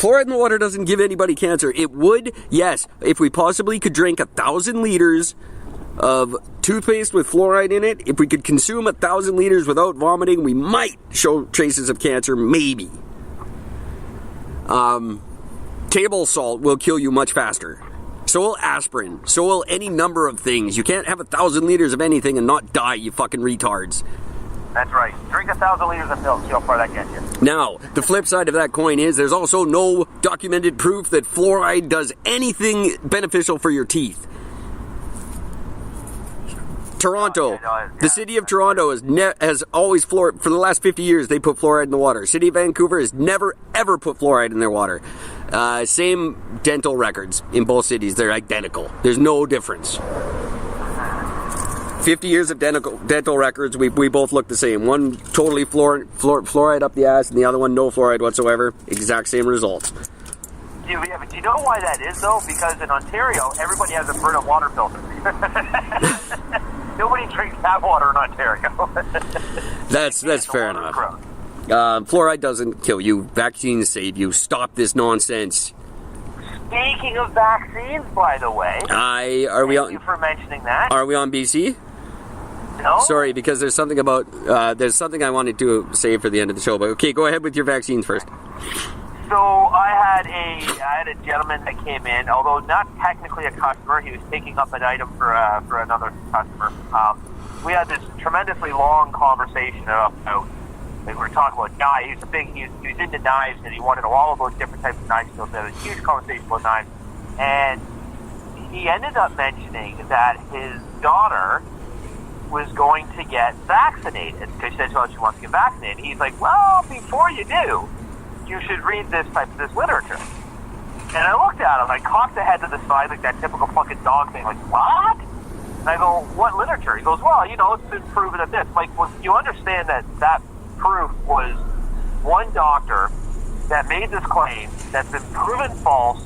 Fluoride in the water doesn't give anybody cancer. It would, yes, if we possibly could drink 1,000 liters of toothpaste with fluoride in it. If we could consume 1,000 liters without vomiting, we might show traces of cancer, maybe. Table salt will kill you much faster. So will aspirin. So will any number of things. You can't have 1,000 liters of anything and not die, you fucking retards. That's right. Drink 1,000 liters of milk, see how far that gets you. Now, the flip side of that coin is there's also no documented proof that fluoride does anything beneficial for your teeth. Toronto, the city of Toronto has always for the last 50 years they put fluoride in the water. City of Vancouver has never ever put fluoride in their water. Same dental records in both cities. They're identical. There's no difference. 50 years of dental records, we both look the same. One totally fluoride up the ass, and the other one no fluoride whatsoever. Exact same results. Yeah, but do you know why that is, though? Because in Ontario, everybody has a Brita water filter. Nobody drinks tap water in Ontario. That's fair enough. Fluoride doesn't kill you. Vaccines save you. Stop this nonsense. Speaking of vaccines, by the way, thank you for mentioning that. Are we on BC? No. Sorry, because there's something I wanted to say for the end of the show. But okay, go ahead with your vaccines first. So I had a gentleman that came in, although not technically a customer. He was picking up an item for another customer. We had this tremendously long conversation about. We were talking about knives. He was into knives, and he wanted all of those different types of knives. So we had a huge conversation about knives, and he ended up mentioning that his daughter was going to get vaccinated because she said she wants to get vaccinated. He's like, well, before you do, you should read this literature. And I looked at him, I cocked the head to the side like that typical fucking dog thing, like, what? And I go, what literature? He goes, well, it's been proven at this. I'm like, well, you understand that proof was one doctor that made this claim that's been proven false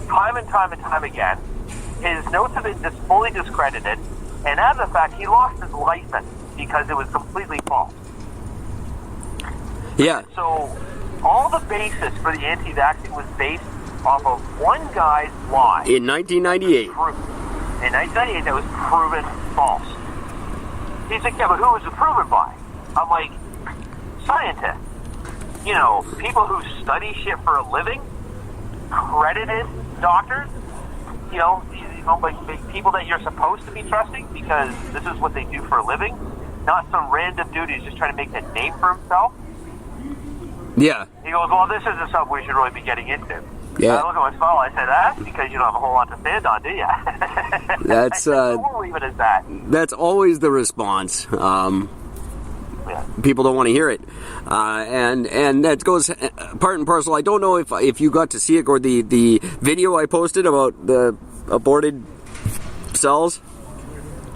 time and time and time again. His notes have been fully discredited, and as a fact, he lost his license because it was completely false. Yeah. So all the basis for the anti-vaccine was based off of one guy's lie. In 1998. In 1998, that was proven false. He's like, yeah, but who was it proven by? I'm like, scientists. People who study shit for a living, accredited doctors, like people that you're supposed to be trusting because this is what they do for a living, not some random dude who's just trying to make a name for himself. Yeah. He goes, well, this isn't something we should really be getting into. Yeah. I look at my phone, I said, that's because you don't have a whole lot to stand on, do you? That's, we'll leave it as that. That's always the response. Yeah. People don't want to hear it. And that goes part and parcel. I don't know if you got to see it, or the video I posted about the aborted cells.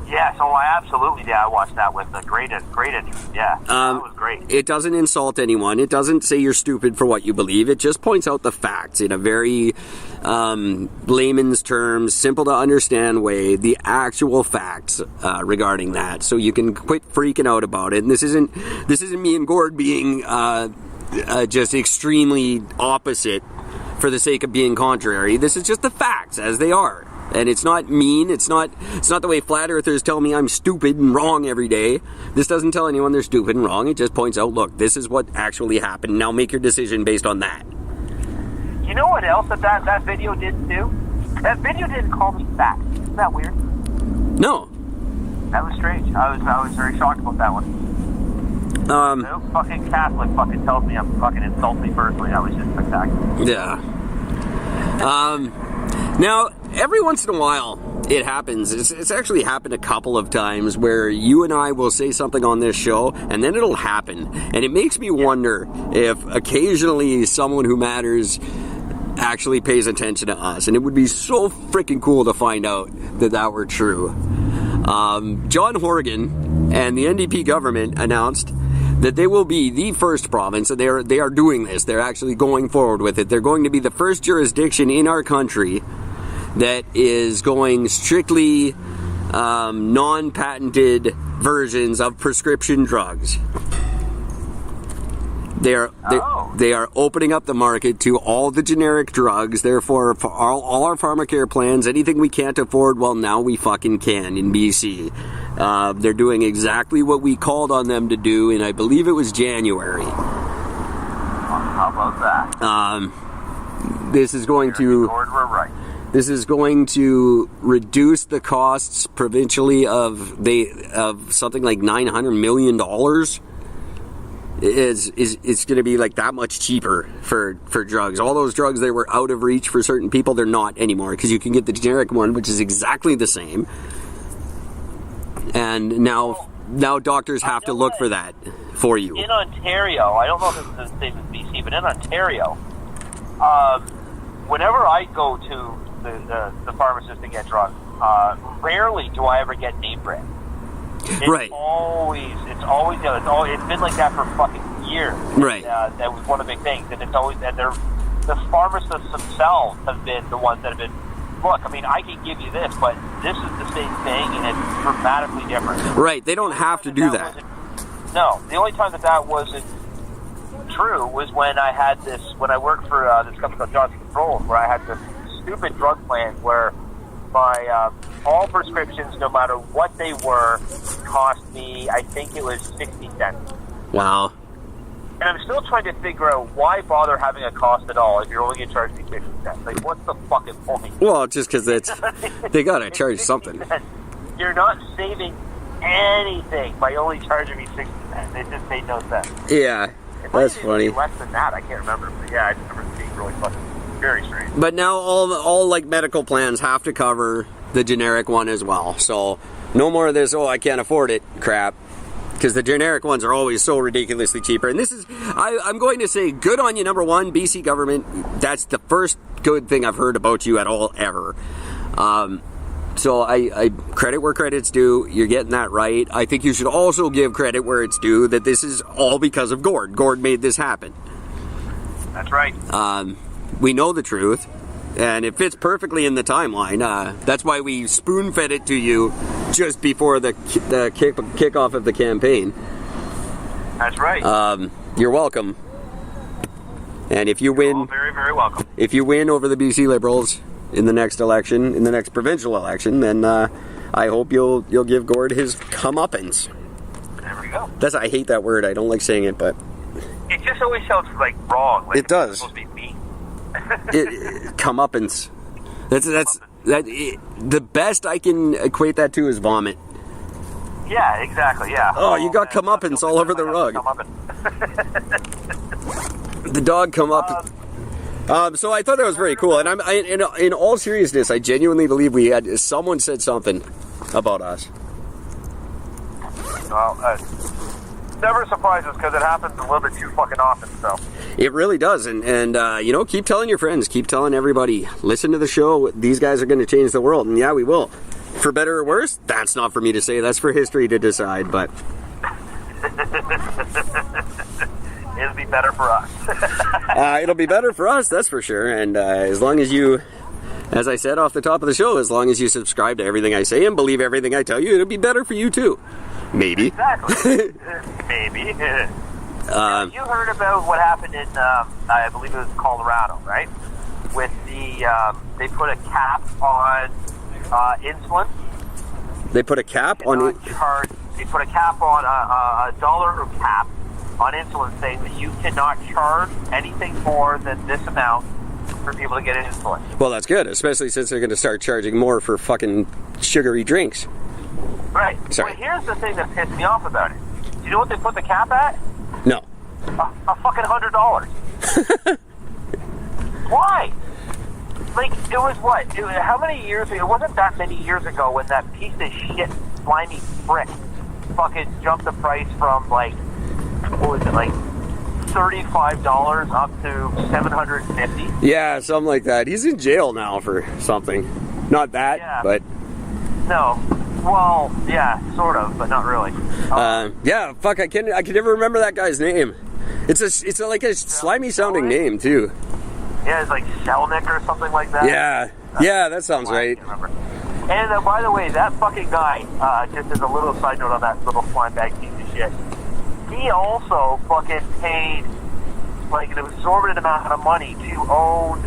Yeah, so I absolutely did. I watched that with a great interest. Yeah, that was great. It doesn't insult anyone. It doesn't say you're stupid for what you believe. It just points out the facts in a very layman's terms, simple to understand way, the actual facts regarding that. So you can quit freaking out about it. And this isn't me and Gord being just extremely opposite for the sake of being contrary. This is just the facts as they are. And it's not mean. It's not the way flat earthers tell me I'm stupid and wrong every day. This doesn't tell anyone they're stupid and wrong. It just points out, look, this is what actually happened. Now make your decision based on that. You know what else that video didn't do? That video didn't call me fat. Isn't that weird? No. That was strange. I was very shocked about that one. No fucking Catholic fucking tells me I'm fucking insult me personally. That was just spectacular. Yeah. Now, every once in a while, it happens. It's actually happened a couple of times where you and I will say something on this show, and then it'll happen. And it makes me wonder if occasionally someone who matters actually pays attention to us. And it would be so freaking cool to find out that were true. John Horgan and the NDP government announced that they will be the first province, and they are doing this. They're actually going forward with it. They're going to be the first jurisdiction in our country that is going strictly non-patented versions of prescription drugs. They are opening up the market to all the generic drugs. Therefore, for all our pharmacare plans, anything we can't afford, well, now we fucking can in BC. They're doing exactly what we called on them to do in, I believe it was January. How about that? This is going to... Gord, we're right. This is going to reduce the costs provincially of something like $900 million. It's going to be like that much cheaper for drugs. All those drugs that were out of reach for certain people, they're not anymore because you can get the generic one, which is exactly the same. And now doctors have to look for that for you. In Ontario, I don't know if it's the same as BC, but in Ontario, whenever I go to the pharmacist to get drugs, rarely do I ever get name brand. It's right. It's been like that for fucking years. Right. That was one of the big things, and it's always and the pharmacists themselves have been the ones that have been. Look, I mean, I can give you this, but this is the same thing, and it's dramatically different. Right. They don't have to do that. No, the only time that wasn't true was when I worked for this company called Johnson Controls, where I had this stupid drug plan where my all prescriptions, no matter what they were, cost me, I think it was 60 cents. Wow. And I'm still trying to figure out why bother having a cost at all if you're only going to charge me 50 cents. Like, what's the fucking point? Well, just because they got to charge something. Cents. You're not saving anything by only charging me 60 cents. It just made no sense. Yeah, that's funny. Less than that, I can't remember. But yeah, I just remember being really fucking very strange. But now all like medical plans have to cover the generic one as well. So no more of this, I can't afford it crap. Because the generic ones are always so ridiculously cheaper. And this is, I'm going to say, good on you, number one, BC government. That's the first good thing I've heard about you at all, ever. So I credit where credit's due. You're getting that right. I think you should also give credit where it's due, that this is all because of Gord. Gord made this happen. That's right. We know the truth. And it fits perfectly in the timeline. That's why we spoon-fed it to you just before the kickoff of the campaign. That's right. You're welcome. And if you win, all very, very welcome. If you win over the BC Liberals in the next election, in the next provincial election, then I hope you'll give Gord his comeuppance. There we go. I hate that word. I don't like saying it, but it just always sounds like wrong. Like it does. It's supposed to be me. Comeuppance. The best I can equate that to is vomit. Yeah, exactly. Yeah. Oh, you got comeuppance all over the rug. The dog comeuppance. So I thought that was very cool, and in all seriousness, I genuinely believe someone said something about us. Well, never surprises because it happens a little bit too fucking often. So it really does, and keep telling your friends, keep telling everybody, listen to the show. These guys are going to change the world, and yeah, we will, for better or worse. That's not for me to say. That's for history to decide. But it'll be better for us. It'll be better for us, that's for sure. And as long as you, as I said off the top of the show, as long as you subscribe to everything I say and believe everything I tell you, it'll be better for you too. Maybe. Exactly. Maybe. You heard about what happened in, I believe it was Colorado, right? With they put a cap on insulin. They put a cap on it? They put a cap on a dollar cap on insulin, saying that you cannot charge anything more than this amount for people to get insulin. Well, that's good, especially since they're going to start charging more for fucking sugary drinks. Right. Sorry. Well, here's the thing that pissed me off about it. Do you know what they put the cap at? No. A fucking $100. Why? Like, it was what? How many years ago? It wasn't that many years ago when that piece of shit, slimy prick, fucking jumped the price from, like, what was it, like, $35 up to $750? Yeah, something like that. He's in jail now for something. Not that, yeah. But... No. Well, yeah, sort of, but not really. Yeah, fuck, I can never remember that guy's name. It's like a slimy sounding name too. Yeah, it's like Selnick or something like that. Yeah, that sounds right. I can't remember. And by the way, that fucking guy, just as a little side note on that little slime bag piece of shit, he also fucking paid like an exorbitant amount of money to own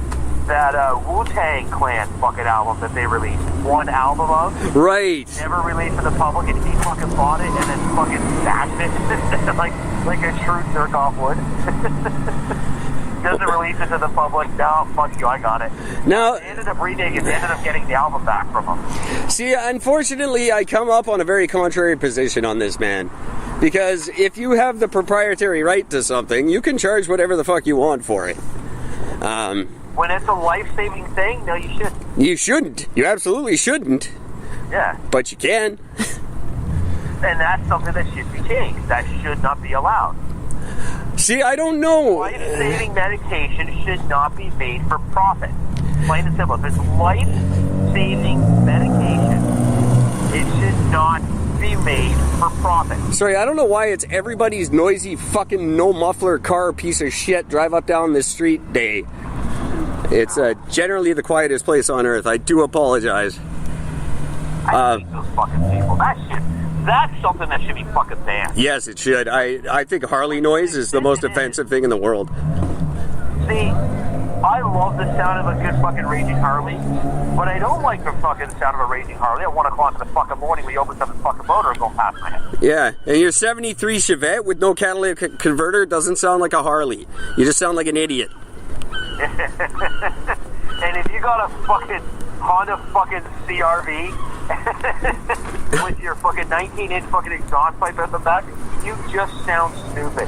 that Wu-Tang Clan fucking album that they released. One album of. Right. Never released to the public, and he fucking bought it and then fucking stashed it like a true jerk-off would. Doesn't release it to the public. No, fuck you, I got it. Now, They ended up redigging. They ended up getting the album back from him. see, unfortunately, I come up on a very contrary position on this, man. Because if you have the proprietary right to something, you can charge whatever the fuck you want for it. When it's a life-saving thing, no, you shouldn't. You shouldn't. You absolutely shouldn't. Yeah. But you can. And that's something that should be changed. That should not be allowed. See, I don't know. Life-saving medication should not be made for profit. Plain and simple. If it's life-saving medication, it should not be made for profit. Sorry, I don't know why it's everybody's noisy fucking no muffler car piece of shit drive up down the street day. It's generally the quietest place on earth. I do apologize. I hate those fucking people. That's something that should be fucking banned. Yes, it should. I think Harley noise is the most offensive thing in the world. See, I love the sound of a good fucking raging Harley, but I don't like the fucking sound of a raging Harley at 1 o'clock in the fucking morning when you open up the fucking motor and go past my head. Yeah, and your 73 Chevette with no catalytic converter doesn't sound like a Harley. You just sound like an idiot. And if you got a fucking Honda fucking CRV with your fucking 19-inch fucking exhaust pipe at the back, you just sound stupid.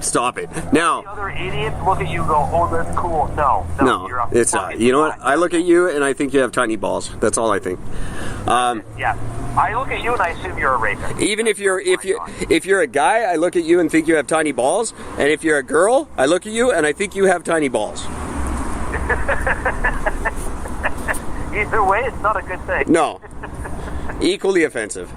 Stop it. Now, The other idiots look at you and go, oh, that's cool. No, you're a it's not. You know what? I look at you and I think you have tiny balls. That's all I think. Yeah. I look at you and I assume you're a rapist. Even if you're a guy, I look at you and think you have tiny balls. And if you're a girl, I look at you and I think you have tiny balls. Either way, it's not a good thing. No. Equally offensive.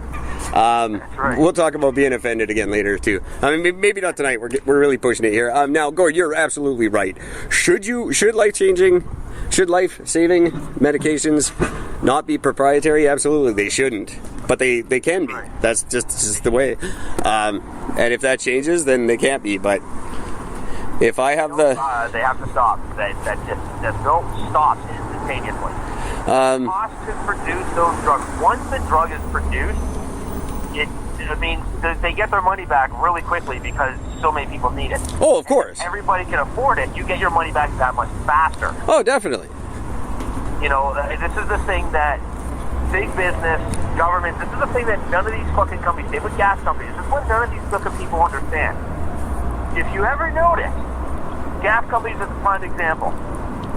That's right. We'll talk about being offended again later too. I mean, maybe not tonight. We're really pushing it here. Now, Gord, you're absolutely right. Should life-saving medications not be proprietary? Absolutely, they shouldn't. But they can be. Right. That's just the way. And if that changes, then they can't be. But if I have they have to stop. That bill stops instantaneously. The cost to produce those drugs. Once the drug is produced, they get their money back really quickly because so many people need it. Oh, of course. Everybody can afford it. You get your money back that much faster. Oh, definitely. You know, this is the thing that big business, government, this is the thing that none of these fucking companies, same with gas companies, this is what none of these fucking people understand. If you ever notice, gas companies is a prime example.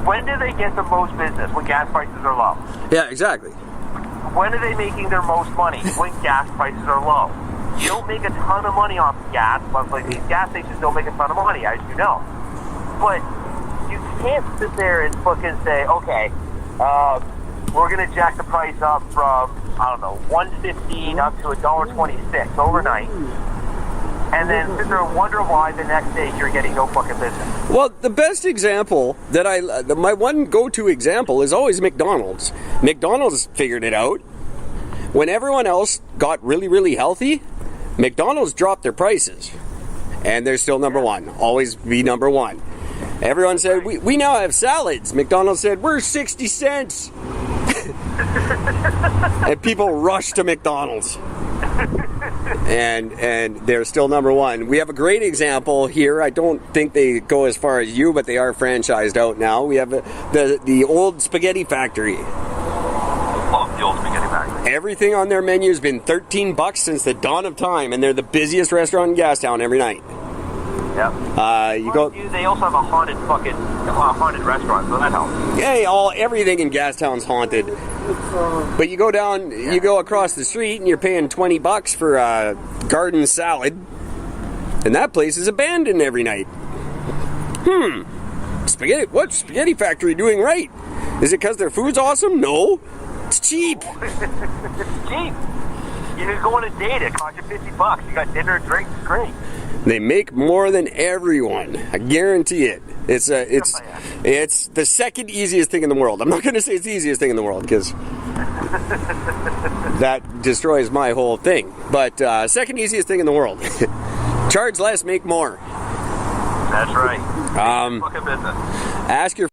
When do they get the most business? When gas prices are low. Yeah, exactly. When are they making their most money? When gas prices are low. You don't make a ton of money off gas, but like these gas stations don't make a ton of money, as you know. But you can't sit there and fucking say, okay, we're going to jack the price up from, I don't know, $1.15 up to $1.26 overnight. And then sit there and wonder why the next day you're getting no fucking business. Well, the best example that my one go-to example is always McDonald's. McDonald's figured it out. When everyone else got really, really healthy, McDonald's dropped their prices. And they're still number one. Always be number one. Everyone said, we now have salads. McDonald's said, we're 60 cents. And people rushed to McDonald's. And they're still number one. We have a great example here. I don't think they go as far as you, but they are franchised out now. We have the old Spaghetti Factory. Love the old Spaghetti Factory. Everything on their menu has been $13 since the dawn of time, and they're the busiest restaurant in Gastown every night. Yep. They also have a haunted restaurant, so that helps. Yeah, everything in Gastown's haunted. But you go down, you go across the street, and you're paying $20 for a garden salad, and that place is abandoned every night. Spaghetti? What's Spaghetti Factory doing right? Is it because their food's awesome? No, it's cheap. It's cheap. You can go on a date, it costs you $50. You got dinner and drinks, it's great. They make more than everyone. I guarantee it. It's the second easiest thing in the world. I'm not going to say it's the easiest thing in the world because that destroys my whole thing. But second easiest thing in the world. Charge less, make more. That's right. Um, Book of business. ask your